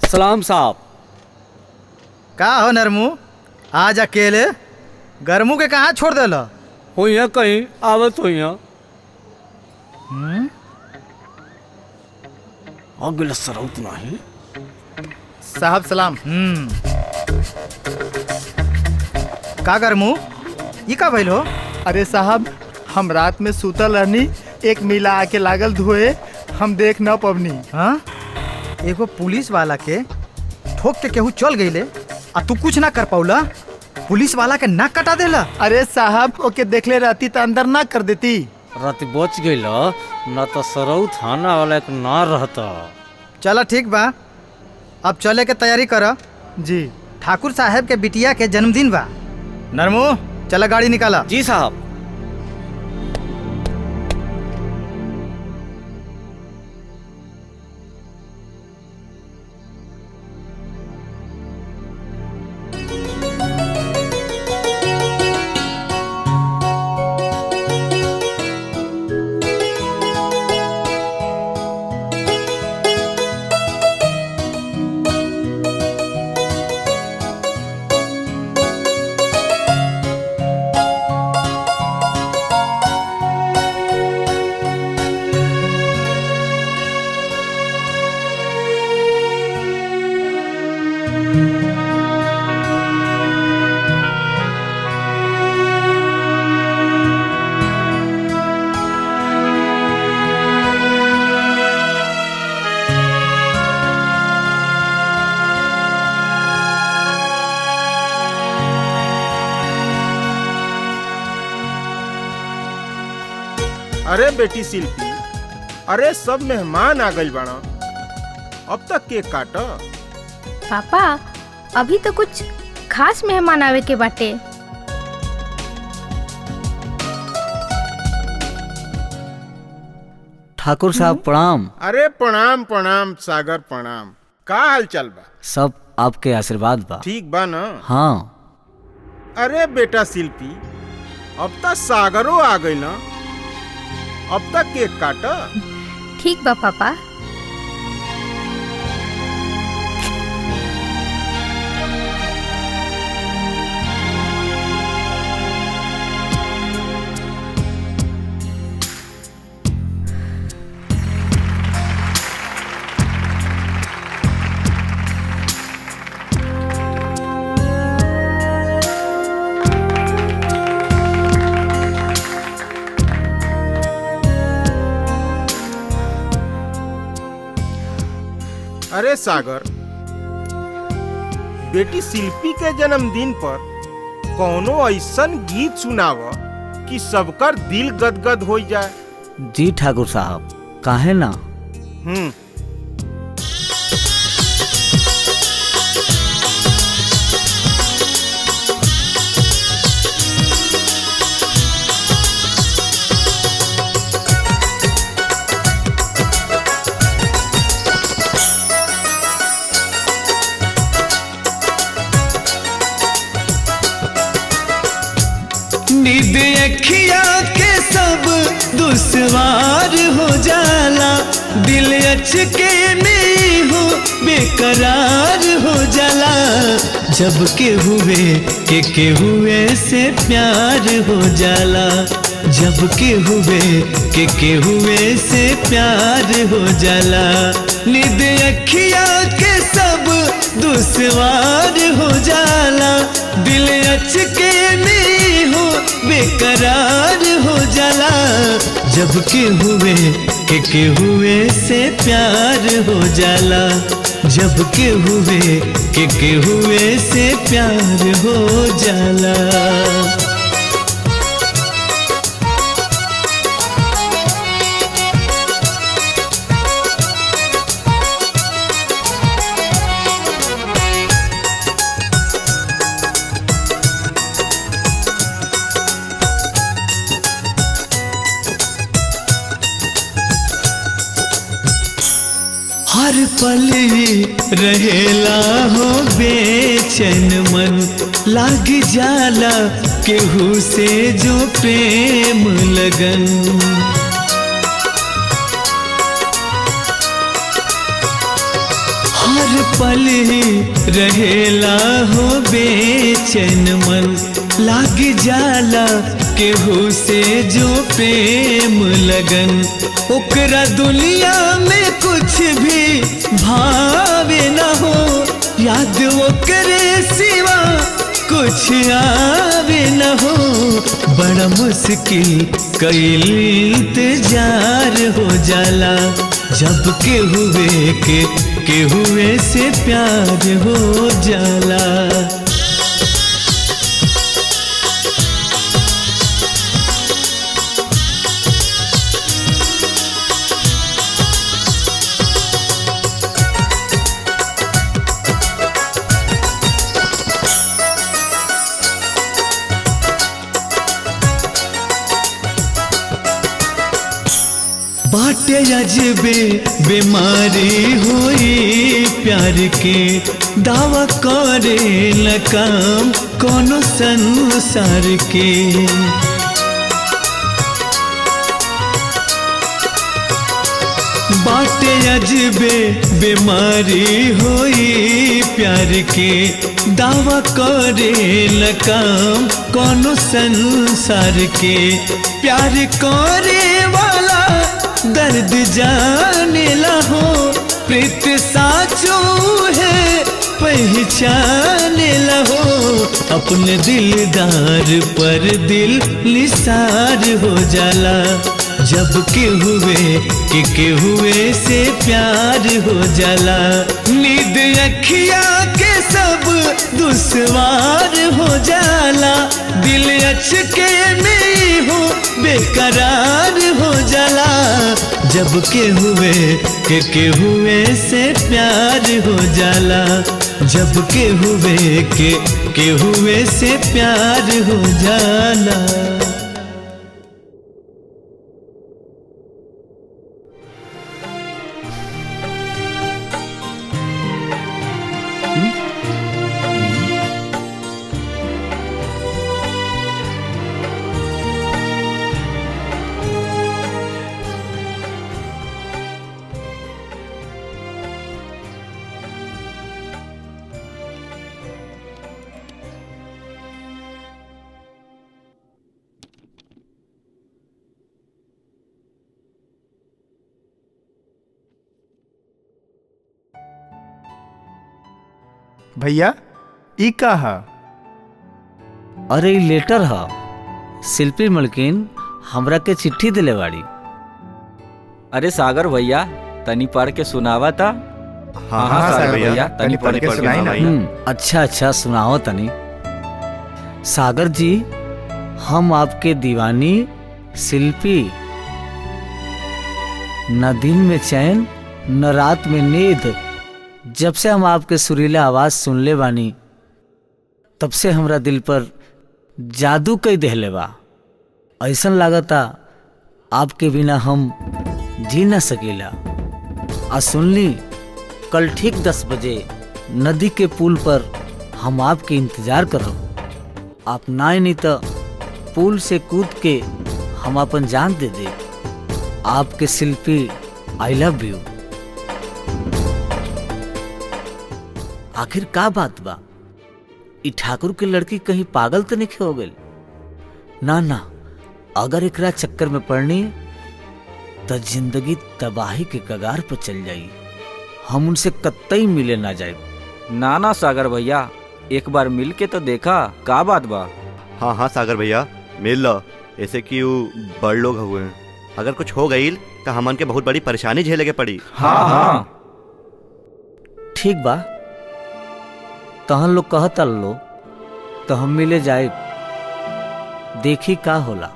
सलाम साहब। का हो नरमू, आज अकेले गरमू के कहाँ छोड़ देला? हो यहाँ कहीं आवत हो यहाँ अगला सरौत नहीं। साहब सलाम। का गरमू, ये का भइल हो? अरे साहब, हम रात में सुतल रहनी, एक मिला आके लागल धोए, हम देख न पवनी। हाँ, एगो पुलिस वाला के ठोक के केहू चल गईले आ तू कुछ ना कर पाउला? पुलिस वाला के नाक कटा देला। अरे साहब, ओके देखले रहती तो अंदर ना कर देती। रात बच गई न तो सरऊ थाना वाला एक ना रहता। चलो ठीक बा, अब चले के तैयारी कर। जी। ठाकुर साहब के बिटिया के जन्मदिन बा। नरमू, चला गाड़ी निकाला। जी साहब। अरे बेटी शिल्पी, अरे सब मेहमान आ गइल बाड़ा, अब तक केक काट। पापा, अभी तो कुछ खास मेहमान आवे के बाटे। ठाकुर साहब प्रणाम। अरे प्रणाम प्रणाम सागर, प्रणाम। का हाल चाल बा? सब आपके आशीर्वाद बा। ठीक बा ना? हाँ। अरे बेटा शिल्पी, अब तक सागरो आ गई ना, अब तक केक काट। ठीक बा पापा। अरे सागर, बेटी शिल्पी के जन्मदिन पर कौनो ऐसन गीत सुनाव कि सबकर दिल गदगद हो जाए। जी ठाकुर साहब, काहे ना। नींद अखिया के सब दुश्वार हो जाला, दिल अचके नहीं हो बेकरार हो जाला। जब के हुए से प्यार हो जाला, जब के हुए से प्यार हो जाला। नींद अखिया के सब दुश्वार हो जाला, दिल अचके नहीं हो बेकरार हो जाला। जब के हुए से प्यार हो जाला, जब के हुए से प्यार हो जाला। हर पल रहेला हो बेचैन मन, लाग जाला केहू से जो प्रेम लगन। हर हर पल ही रहेला हो बेचैन मन, लाग जाला केहू से जो प्रेम लगन, ओकरा दुनिया में कुछ भी भावे न हो, याद ओकरे सिवा कुछ आवे न हो, बड़ा मुश्किल कईल इंतजार हो जाला, जब के हुए से प्यार हो जाला। बाटे अजबे बीमारी हुई प्यार के, दावा करे न काम कोनो संसार के, बाटे अजबे बीमारी हुई प्यार के, दावा करे न काम कोनो संसार के, प्यार करे वाला दर्द जाने लहो, प्रीत साचो है पहचाने लहो, अपने दिलदार पर दिल निसार हो जाला, जब के हुए से प्यार हो जाला, नींद अखिया के सब दुश्वार हो जाला, दिल अचके में हो बेकरार हो जाला, जब के हुए से प्यार हो जाला, जब के हुए से प्यार हो जाला। भैया ई का है? अरे ई लेटर ह, शिल्पी मलकिन हमरा के चिट्ठी दिले बाड़ी। अरे सागर भैया तनी पढ़ के सुनावा था। हाँ सागर भैया तनी पढ़ के सुनाई ना। अच्छा सुनाओ तनी। सागर जी, हम आपके दीवानी शिल्पी, न दिन में चैन न रात में नींद, जब से हम आपके सुरीला आवाज सुनले बानी तब से हमरा दिल पर जादू कई देहले बा। ऐसन लागता आपके बिना हम जी न सकेला। आ सुनली कल ठीक 10 बजे नदी के पुल पर हम आपके इंतजार करब। आप ना आई नहीं तो पुल से कूद के हम अपन जान दे दे। आपके शिल्पी, आई लव यू। आखिर का बात बा? ई ठाकुर के लड़की कहीं पागल तो नहीं हो गई? ना, अगर एकरा चक्कर में पड़नी तो जिंदगी तबाही के कगार पर चल जाई। हम उनसे कतई मिले ना जाए। ना सागर भैया, एक बार मिल के तो देखा का बात बा। हाँ सागर भैया मिल लो, ऐसे कि बड़ लोग हुए हैं। अगर कुछ हो गई तो हमन के बहुत बड़ी परेशानी झेले के पड़ी। हाँ ठीक बा, तहन लोग कहता लो तो हम मिले जाए, देखी का होला।